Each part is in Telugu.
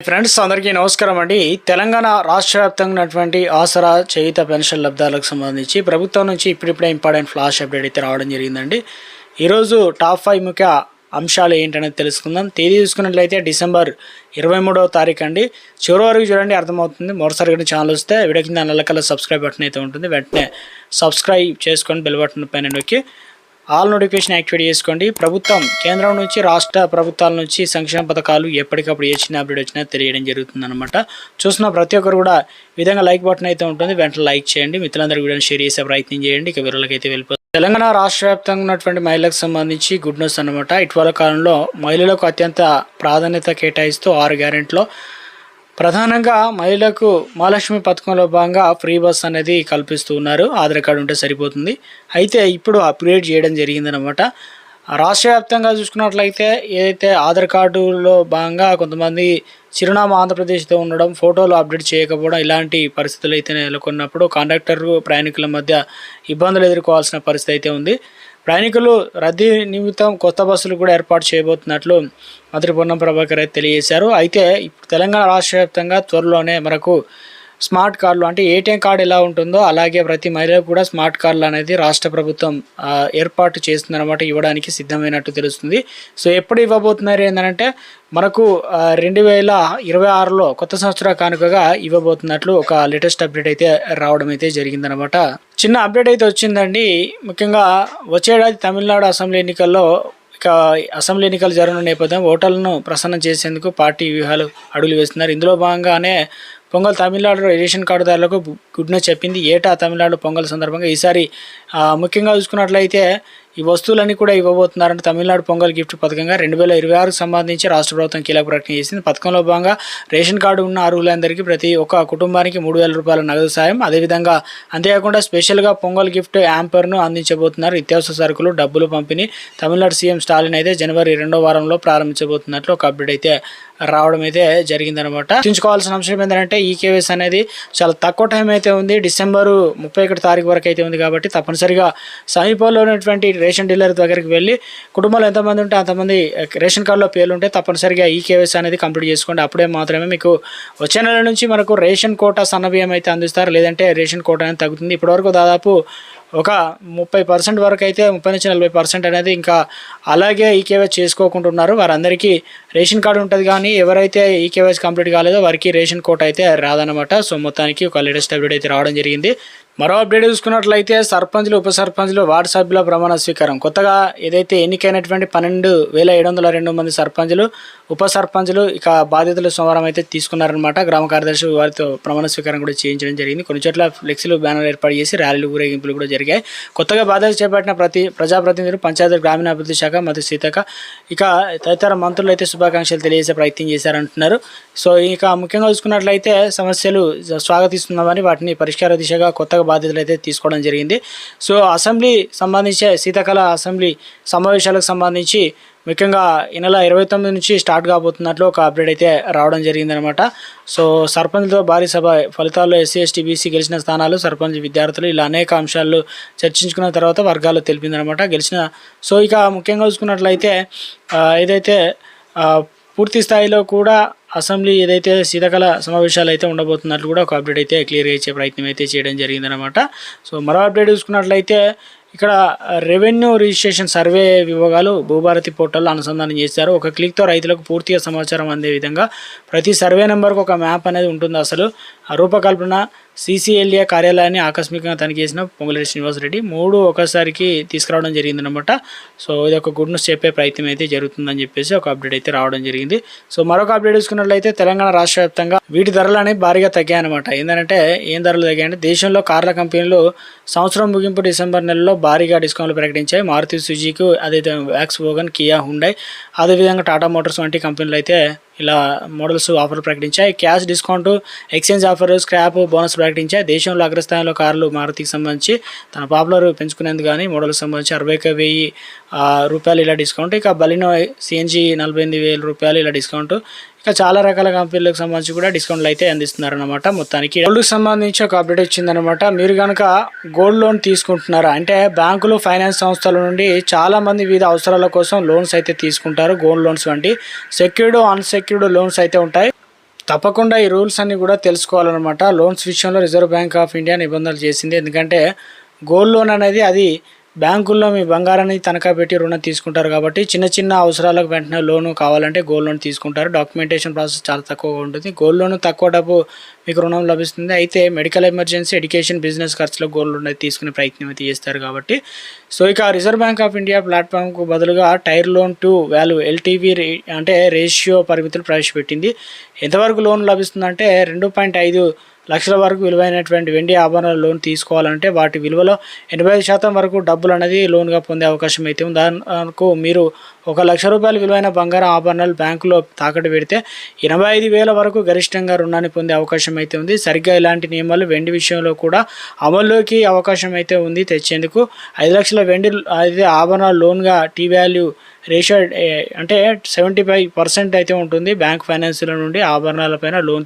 ఫ్రెండ్స్ అందరికీ నమస్కారం అండి. తెలంగాణ రాష్ట్ర వ్యాప్తంగా ఉన్నటువంటి ఆసరా చేయుత పెన్షన్ లబ్ధాలకు సంబంధించి ప్రభుత్వం నుంచి ఇప్పుడిప్పుడే ఇంపార్టెంట్ ఫ్లాష్ అప్డేట్ అయితే రావడం జరిగిందండి. ఈరోజు టాప్ 5 ముఖ్య అంశాలు ఏంటనేది తెలుసుకుందాం. తేదీ చూసుకున్నట్లయితే డిసెంబర్ 23వ తారీఖు అండి. చివరి వరకు చూడండి, అర్థమవుతుంది. మరోసారి ఛానల్ వస్తే వీడియో కింద నల్లకల్లా సబ్స్క్రైబ్ బటన్ అయితే ఉంటుంది. వెంటనే సబ్స్క్రైబ్ చేసుకొని బెల్ బటన్ పైన నొక్కి ఆల్ నోటిఫికేషన్ యాక్టివేట్ చేసుకోండి. ప్రభుత్వం కేంద్రం నుంచి రాష్ట్ర ప్రభుత్వాల నుంచి సంక్షేమ పథకాలు ఎప్పటికప్పుడు ఏ చిన్న అప్డేట్ వచ్చినా తెలియడం జరుగుతుంది అనమాట. చూసిన ప్రతి ఒక్కరు కూడా ఈ విధంగా లైక్ బటన్ అయితే ఉంటుంది, వెంటనే లైక్ చేయండి. మిత్రులందరూ వీడియోని షేర్ చేసే ప్రయత్నం చేయండి. ఇక వీరులకి అయితే వెళ్ళిపోతుంది. తెలంగాణ రాష్ట్ర వ్యాప్తంగా ఉన్నటువంటి మహిళలకు సంబంధించి గుడ్ న్యూస్ అనమాట. ఇటీవల కాలంలో మహిళలకు అత్యంత ప్రాధాన్యత కేటాయిస్తూ 6 గ్యారెంటీలో ప్రధానంగా మహిళలకు మహాలక్ష్మి పథకంలో భాగంగా ఫ్రీ బస్ అనేది కల్పిస్తూ ఉన్నారు. ఆధార్ కార్డు ఉంటే సరిపోతుంది. అయితే ఇప్పుడు అప్గ్రేడ్ చేయడం జరిగిందనమాట. రాష్ట్ర వ్యాప్తంగా చూసుకున్నట్లయితే ఏదైతే ఆధార్ కార్డులో భాగంగా కొంతమంది చిరునామా ఆంధ్రప్రదేశ్తో ఉండడం, ఫోటోలు అప్డేట్ చేయకపోవడం, ఇలాంటి పరిస్థితులు అయితే నెలకొన్నప్పుడు కండక్టర్ ప్రయాణికుల మధ్య ఇబ్బందులు ఎదుర్కోవాల్సిన పరిస్థితి అయితే ఉంది. ప్రయాణికులు రద్దీ నిమిత్తం కొత్త బస్సులు కూడా ఏర్పాటు చేయబోతున్నట్లు మంత్రి పొన్నం ప్రభాకర్ అయితే తెలియజేశారు. అయితే తెలంగాణ రాష్ట్ర వ్యాప్తంగా త్వరలోనే మనకు స్మార్ట్ కార్డులు, అంటే ఏటీఎం కార్డు ఎలా ఉంటుందో అలాగే ప్రతి మహిళకు కూడా స్మార్ట్ కార్డులు అనేది రాష్ట్ర ప్రభుత్వం ఏర్పాటు చేస్తుందన్నమాట, ఇవ్వడానికి సిద్ధమైనట్టు తెలుస్తుంది. సో ఎప్పుడు ఇవ్వబోతున్నారు ఏంటంటే మనకు 2026లో కొత్త సంవత్సర కానుకగా ఇవ్వబోతున్నట్లు ఒక లేటెస్ట్ అప్డేట్ అయితే రావడం అయితే జరిగిందనమాట. చిన్న అప్డేట్ అయితే వచ్చిందండి. ముఖ్యంగా వచ్చేడాది తమిళనాడు అసెంబ్లీ ఎన్నికల్లో అసెంబ్లీ ఎన్నికలు జరగనున్న నేపథ్యం ఓటర్లను ప్రసన్నం చేసేందుకు పార్టీ వ్యూహాలు అడుగులు వేస్తున్నారు. ఇందులో భాగంగానే పొంగల్ తమిళనాడులో రేషన్ కార్డుదారులకు గుడ్ న్యూస్ చెప్పింది. ఏటా తమిళనాడు పొంగల్ సందర్భంగా ఈసారి ముఖ్యంగా చూసుకున్నట్లయితే ఈ వస్తువులన్నీ కూడా ఇవ్వబోతున్నారంటే తమిళనాడు పొంగల్ గిఫ్ట్ పథకంగా 2026కు సంబంధించి రాష్ట్ర ప్రభుత్వం కీలక ప్రకటన చేసింది. పథకంలో భాగంగా రేషన్ కార్డు ఉన్న అర్హులందరికీ ప్రతి ఒక్క కుటుంబానికి 3,000 రూపాయల నగదు సాయం, అదేవిధంగా అంతేకాకుండా స్పెషల్గా పొంగల్ గిఫ్ట్ యాంపర్ను అందించబోతున్నారు. నిత్యావసర సరుకులు డబ్బులు పంపిణీ తమిళనాడు సీఎం స్టాలిన్ అయితే జనవరి 2వ వారంలో ప్రారంభించబోతున్నట్లు ఒక అప్డేట్ అయితే రావడం అయితే జరిగిందనమాట. గుర్తుంచుకోవాల్సిన అంశం ఏంటంటే ఈ కేవైసీ అనేది చాలా తక్కువ టైం అయితే ఉంది. డిసెంబర్ 31 తారీఖు వరకు అయితే ఉంది కాబట్టి తప్పనిసరిగా సమీపంలో ఉన్నటువంటి రేషన్ డీలర్ దగ్గరికి వెళ్ళి కుటుంబంలో ఎంతమంది ఉంటే అంతమంది రేషన్ కార్డులో పేర్లు ఉంటే తప్పనిసరిగా ఈ కేవైసీ అనేది కంప్లీట్ చేసుకోండి. అప్పుడే మాత్రమే మీకు వచ్చే నెల నుంచి మనకు రేషన్ కోటా సన్నబియ్యం అయితే అందిస్తారు, లేదంటే రేషన్ కోటా అనేది తగ్గుతుంది. ఇప్పటివరకు దాదాపు ఒక 30% వరకు అయితే 30 నుంచి 40% అనేది ఇంకా అలాగే ఈ కేవైసీ చేసుకోకుంటున్నారు. వారందరికీ రేషన్ కార్డు ఉంటుంది, కానీ ఎవరైతే ఈ కేవైసీ కంప్లీట్ కాలేదో వారికి రేషన్ కోట అయితే రాదనమాట. సో మొత్తానికి ఒక లేటెస్ట్ అప్డేట్ అయితే రావడం జరిగింది. మరో అప్డేట్ చూసుకున్నట్లయితే సర్పంచ్లు ఉప సర్పంచ్లు వార్డు సభ్యుల ప్రమాణ స్వీకారం. కొత్తగా ఏదైతే ఎన్నికైనటువంటి 12,702 మంది సర్పంచ్లు ఉప సర్పంచ్లు ఇక బాధ్యతలు సోమవారం అయితే తీసుకున్నారనమాట. గ్రామ కార్యదర్శి వారితో ప్రమాణ స్వీకారం కూడా చేయించడం జరిగింది. కొన్ని చోట్ల ఫ్లెక్సీలు బ్యానర్లు ఏర్పాటు చేసి ర్యాలీలు ఊరేగింపులు కూడా జరిగాయి. కొత్తగా బాధ్యత చేపట్టిన ప్రజాప్రతినిధులు పంచాయతీ గ్రామీణాభివృద్ధి శాఖ మంత్రి సీతక్క ఇక తదితర మంత్రులు అయితే శుభాకాంక్షలు తెలియజేసే ప్రయత్నం చేశారంటున్నారు. సో ఇక ముఖ్యంగా చూసుకున్నట్లయితే సమస్యలు స్వాగతిస్తున్నామని వాటిని పరిష్కార దిశగా కొత్తగా బాధ్యతలు అయితే తీసుకోవడం జరిగింది. సో అసెంబ్లీ సంబంధించి శీతాకాల అసెంబ్లీ సమావేశాలకు సంబంధించి ముఖ్యంగా ఈ నెల 29 నుంచి స్టార్ట్ కాబోతున్నట్లు ఒక అప్డేట్ అయితే రావడం జరిగిందనమాట. సో సర్పంచ్లతో భారీ సభ ఫలితాల్లో ఎస్సీ ఎస్టీ బీసీ గెలిచిన స్థానాలు, సర్పంచ్ విద్యార్థులు ఇలా అనేక అంశాలు చర్చించుకున్న తర్వాత వర్గాలు తెలిపిందనమాట గెలిచిన. సో ఇక ముఖ్యంగా చూసుకున్నట్లయితే ఏదైతే పూర్తి స్థాయిలో కూడా అసెంబ్లీ ఏదైతే శీతాకాల సమావేశాలు అయితే ఉండబోతున్నట్లు కూడా ఒక అప్డేట్ అయితే క్లియర్గా ఇచ్చే ప్రయత్నం అయితే చేయడం జరిగిందనమాట. సో మరో అప్డేట్ చూసుకున్నట్లయితే ఇక్కడ రెవెన్యూ రిజిస్ట్రేషన్ సర్వే విభాగాలు భూభారతి పోర్టల్లో అనుసంధానం చేశారు. ఒక క్లిక్తో రైతులకు పూర్తిగా సమాచారం అందే విధంగా ప్రతి సర్వే నెంబర్కు ఒక మ్యాప్ అనేది ఉంటుంది. అసలు ఆ రూపకల్పన CCLA కార్యాలయాన్ని ఆకస్మికంగా తనిఖీ చేసిన పొంగులేటి శ్రీనివాసరెడ్డి 3 ఒకసారికి తీసుకురావడం జరిగిందనమాట. సో ఇది ఒక గుడ్ న్యూస్ చెప్పే ప్రయత్నం అయితే జరుగుతుందని చెప్పేసి ఒక అప్డేట్ అయితే రావడం జరిగింది. సో మరొక అప్డేట్ చూసుకున్నట్లయితే తెలంగాణ రాష్ట్ర వ్యాప్తంగా వీటి ధరలు అనేవి భారీగా తగ్గాయన్నమాట. ఏంటంటే ఏం ధరలు తగ్గాయంటే దేశంలో కార్ల కంపెనీలు సంవత్సరం ముగింపు డిసెంబర్ నెలలో భారీగా డిస్కౌంట్లు ప్రకటించాయి. మారుతి సుజుకి, అదేవిధంగా వాక్స్‌వాగన్, కియా, హుండై, అదేవిధంగా టాటా మోటార్స్ వంటి కంపెనీలు అయితే ఇలా మోడల్స్ ఆఫర్ ప్రకటించాయి. Cash discount, exchange offer, scrap bonus ప్రకటించాయి. దేశంలో అగ్రస్థానంలో కార్లు మారుతికి సంబంధించి తన పాపులర్ పెంచుకునేందుకు కానీ మోడల్కి సంబంధించి 61,000 రూపాయలు ఇలా డిస్కౌంట్. ఇక బలినో CNG 48,000 రూపాయలు ఇలా డిస్కౌంట్. ఇక చాలా రకాల కంపెనీలకు సంబంధించి కూడా డిస్కౌంట్లు అయితే అందిస్తున్నారన్నమాట. మొత్తానికి గోల్డ్కి సంబంధించి ఒక అప్డేట్ వచ్చిందనమాట. మీరు కనుక గోల్డ్ లోన్ తీసుకుంటున్నారా అంటే బ్యాంకులు, ఫైనాన్స్ సంస్థల నుండి చాలామంది వివిధ అవసరాల కోసం లోన్స్ అయితే తీసుకుంటారు. గోల్డ్ లోన్స్ వంటి సెక్యూర్డ్, అన్సెక్యూర్డ్ లోన్స్ అయితే ఉంటాయి. తప్పకుండా ఈ రూల్స్ అన్నీ కూడా తెలుసుకోవాలన్నమాట. లోన్స్ విషయంలో రిజర్వ్ బ్యాంక్ ఆఫ్ ఇండియా నిబంధనలు చేసింది. ఎందుకంటే గోల్డ్ లోన్ అనేది అది బ్యాంకుల్లో మీ బంగారాన్ని తనఖా పెట్టి రుణం తీసుకుంటారు కాబట్టి చిన్న చిన్న అవసరాలకు వెంటనే లోను కావాలంటే గోల్డ్ లోన్ తీసుకుంటారు. డాక్యుమెంటేషన్ ప్రాసెస్ చాలా తక్కువగా ఉంటుంది. గోల్డ్ లోన్ తక్కువ డబ్బు మీకు రుణం లభిస్తుంది. అయితే మెడికల్ ఎమర్జెన్సీ, ఎడ్యుకేషన్, బిజినెస్ ఖర్చులో గోల్డ్ లోన్ తీసుకునే ప్రయత్నం అయితే చేస్తారు కాబట్టి సో ఇక రిజర్వ్ బ్యాంక్ ఆఫ్ ఇండియా ప్లాట్ఫామ్కు బదులుగా టైర్ లోన్ టు వాల్యూ ఎల్టీవీ అంటే రేషియో పరిమితులు ప్రవేశపెట్టింది. ఎంతవరకు లోన్ లభిస్తుందంటే 2.5 లక్షల వరకు విలువైనటువంటి వెండి ఆభరణాల లోన్ తీసుకోవాలంటే వాటి విలువలో 85% వరకు డబ్బులు అనేది లోన్గా పొందే అవకాశం అయితే ఉంది. దానికి మీరు 1 లక్ష రూపాయల విలువైన బంగారం ఆభరణాలు బ్యాంకులో తాకట్టు పెడితే 85,000 వరకు గరిష్టంగా రుణాన్ని పొందే అవకాశం అయితే ఉంది. సరిగ్గా ఇలాంటి నియమాలు వెండి విషయంలో కూడా అమల్లోకి అవకాశం అయితే ఉంది తెచ్చేందుకు. 5 లక్షల వెండి అయితే ఆభరణాలు లోన్గా టీ వాల్యూ రేషియో అంటే 75% అయితే ఉంటుంది. బ్యాంక్ ఫైనాన్స్ల నుండి ఆభరణాలపైన లోన్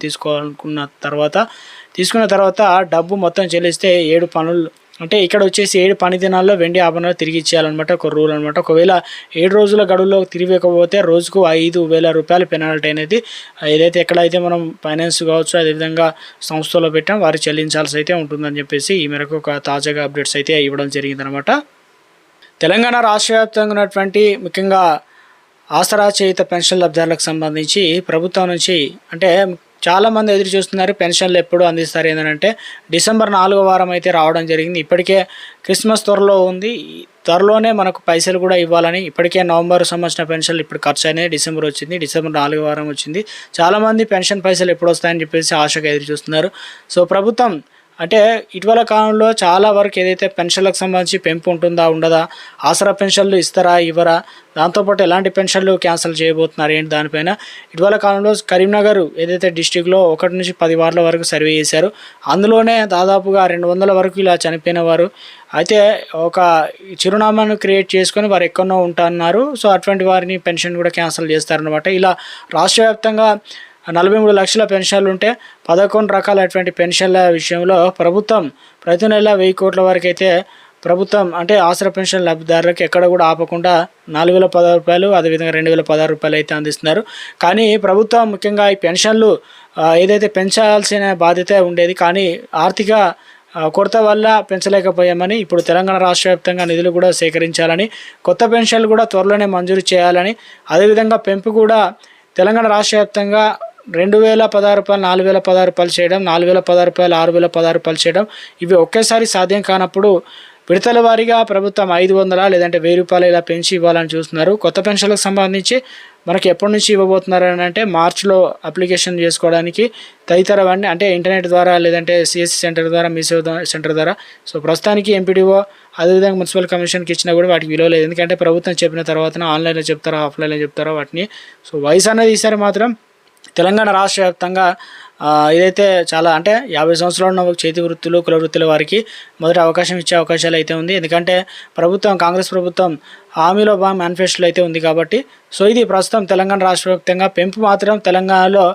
తీసుకున్న తర్వాత డబ్బు మొత్తం చెల్లిస్తే 7 పనులు అంటే ఇక్కడ వచ్చేసి 7 పని దినాల్లో వెండి ఆభరణాలు తిరిగి ఇచ్చేయాలన్నమాట. ఒక రూల్ అనమాట. ఒకవేళ 7 రోజుల గడువులో తిరిగిపోతే రోజుకు 5,000 రూపాయల పెనాల్టీ అనేది ఏదైతే ఎక్కడైతే మనం ఫైనాన్స్ కావచ్చు అదేవిధంగా సంస్థలో పెట్టాం వారు చెల్లించాల్సి అయితే ఉంటుందని చెప్పేసి ఈ మేరకు ఒక తాజాగా అప్డేట్స్ అయితే ఇవ్వడం జరిగిందనమాట. తెలంగాణ రాష్ట్ర వ్యాప్తంగా ఉన్నటువంటి ముఖ్యంగా ఆసరా చేయుత పెన్షన్ లబ్ధిదారులకు సంబంధించి ప్రభుత్వం నుంచి అంటే చాలామంది ఎదురు చూస్తున్నారు పెన్షన్లు ఎప్పుడు అందిస్తారు ఏంటంటే డిసెంబర్ 4వ వారం అయితే రావడం జరిగింది. ఇప్పటికే క్రిస్మస్ త్వరలోనే మనకు పైసలు కూడా ఇవ్వాలని ఇప్పటికే నవంబర్ సంబంధించిన పెన్షన్లు ఇప్పుడు ఖర్చు అయినాయి. డిసెంబర్ వచ్చింది, డిసెంబర్ 4వ వారం వచ్చింది. చాలామంది పెన్షన్ పైసలు ఎప్పుడు వస్తాయని చెప్పేసి ఆశగా ఎదురు చూస్తున్నారు. సో ప్రభుత్వం అంటే ఇటీవల కాలంలో చాలా వరకు ఏదైతే పెన్షన్లకు సంబంధించి పెంపు ఉంటుందా ఉండదా, ఆసరా పెన్షన్లు ఇస్తారా ఇవ్వరా, దాంతోపాటు ఎలాంటి పెన్షన్లు క్యాన్సిల్ చేయబోతున్నారు ఏంటి దానిపైన ఇటీవల కాలంలో కరీంనగర్ ఏదైతే డిస్టిక్లో 1 నుంచి 10 వార్డుల వరకు సర్వే చేశారు. అందులోనే దాదాపుగా 200 వరకు ఇలా చనిపోయిన వారు అయితే ఒక చిరునామాను క్రియేట్ చేసుకొని వారు ఎక్కడో ఉంటున్నారు. సో అటువంటి వారిని పెన్షన్ కూడా క్యాన్సిల్ చేస్తారనమాట. ఇలా రాష్ట్ర వ్యాప్తంగా 43 లక్షల పెన్షన్లు ఉంటే 11 రకాలైనటువంటి పెన్షన్ల విషయంలో ప్రభుత్వం ప్రతి నెల 1000 కోట్ల వరకు అయితే ప్రభుత్వం అంటే ఆసరా పెన్షన్ లబ్ధిదారులకు ఎక్కడ కూడా ఆపకుండా 4,016 రూపాయలు అదేవిధంగా 2,016 రూపాయలు అయితే అందిస్తున్నారు. కానీ ప్రభుత్వం ముఖ్యంగా ఈ పెన్షన్లు ఏదైతే పెంచాల్సిన బాధ్యత ఉండేది కానీ ఆర్థిక కొరత వల్ల పెంచలేకపోయామని ఇప్పుడు తెలంగాణ రాష్ట్ర వ్యాప్తంగా నిధులు కూడా సేకరించాలని, కొత్త పెన్షన్లు కూడా త్వరలోనే మంజూరు చేయాలని, అదేవిధంగా పెంపు కూడా తెలంగాణ రాష్ట్ర వ్యాప్తంగా 2,016 రూపాయలు 4,016 రూపాయలు చేయడం, 4,016 రూపాయలు 6,016 రూపాయలు చేయడం ఇవి ఒకేసారి సాధ్యం కానప్పుడు విడతల వారీగా ప్రభుత్వం 500 లేదంటే 1,000 రూపాయలు ఇలా పెంచి ఇవ్వాలని చూస్తున్నారు. కొత్త పెన్షన్లకు సంబంధించి మనకి ఎప్పటి నుంచి ఇవ్వబోతున్నారు అని అంటే మార్చిలో అప్లికేషన్ చేసుకోవడానికి తదితరవన్నీ అంటే ఇంటర్నెట్ ద్వారా లేదంటే సిఎస్సి సెంటర్ ద్వారా మీసేవ సెంటర్ ద్వారా. సో ప్రస్తుతానికి ఎంపీడీఓ అదేవిధంగా మున్సిపల్ కమిషన్కి ఇచ్చినా కూడా వాటికి విలువ లేదు. ఎందుకంటే ప్రభుత్వం చెప్పిన తర్వాత ఆన్లైన్లో చెప్తారా ఆఫ్లైన్లో చెప్తారా వాటిని. సో వయసు అనేది ఈసారి మాత్రం తెలంగాణ రాష్ట్ర వ్యాప్తంగా ఇదైతే చాలా అంటే 50 సంవత్సరాలు ఉన్న చేతి వృత్తులు కుల వృత్తుల వారికి మొదటి అవకాశం ఇచ్చే అవకాశాలు అయితే ఉంది. ఎందుకంటే ప్రభుత్వం కాంగ్రెస్ ప్రభుత్వం హామీలో మేనిఫెస్టోలో అయితే ఉంది కాబట్టి. సో ఇది ప్రస్తుతం తెలంగాణ రాష్ట్ర వ్యాప్తంగా పెంపు మాత్రం తెలంగాణలో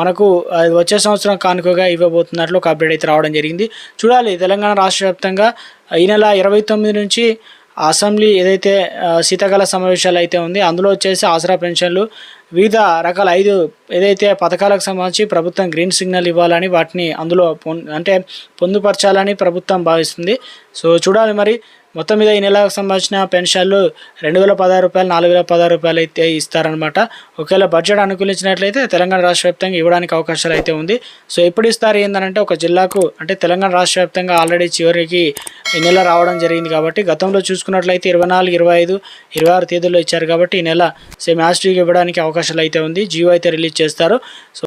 మనకు వచ్చే సంవత్సరం కానుకగా ఇవ్వబోతున్నట్లు ఒక అప్డేట్ అయితే రావడం జరిగింది. చూడాలి తెలంగాణ రాష్ట్ర వ్యాప్తంగా ఈ నెల 29 నుంచి అసెంబ్లీ ఏదైతే శీతాకాల సమావేశాలు అయితే ఉంది అందులో వచ్చేసి ఆసరా పెన్షన్లు వివిధ రకాల 5 ఏదైతే పథకాలకు సంబంధించి ప్రభుత్వం గ్రీన్ సిగ్నల్ ఇవ్వాలని వాటిని అందులో పొందుపరచాలని ప్రభుత్వం భావిస్తుంది. సో చూడాలి మరి మొత్తం మీద ఈ నెలకు సంబంధించిన పెన్షన్లు 2,016 రూపాయలు 4,016 రూపాయలు అయితే ఇస్తారనమాట. ఒకవేళ బడ్జెట్ అనుకూలించినట్లయితే తెలంగాణ రాష్ట్ర వ్యాప్తంగా ఇవ్వడానికి అవకాశాలు అయితే ఉంది. సో ఎప్పుడు ఇస్తారు ఏంటంటే ఒక జిల్లాకు అంటే తెలంగాణ రాష్ట్ర వ్యాప్తంగా ఆల్రెడీ చివరికి ఈ నెల రావడం జరిగింది కాబట్టి గతంలో చూసుకున్నట్లయితే 24, 25, 26 తేదీల్లో ఇచ్చారు కాబట్టి ఈ నెల సేమ్ యాస్ట్రీకి ఇవ్వడానికి అవకాశాలు అయితే ఉంది. జియో అయితే రిలీజ్ చేస్తారు. సో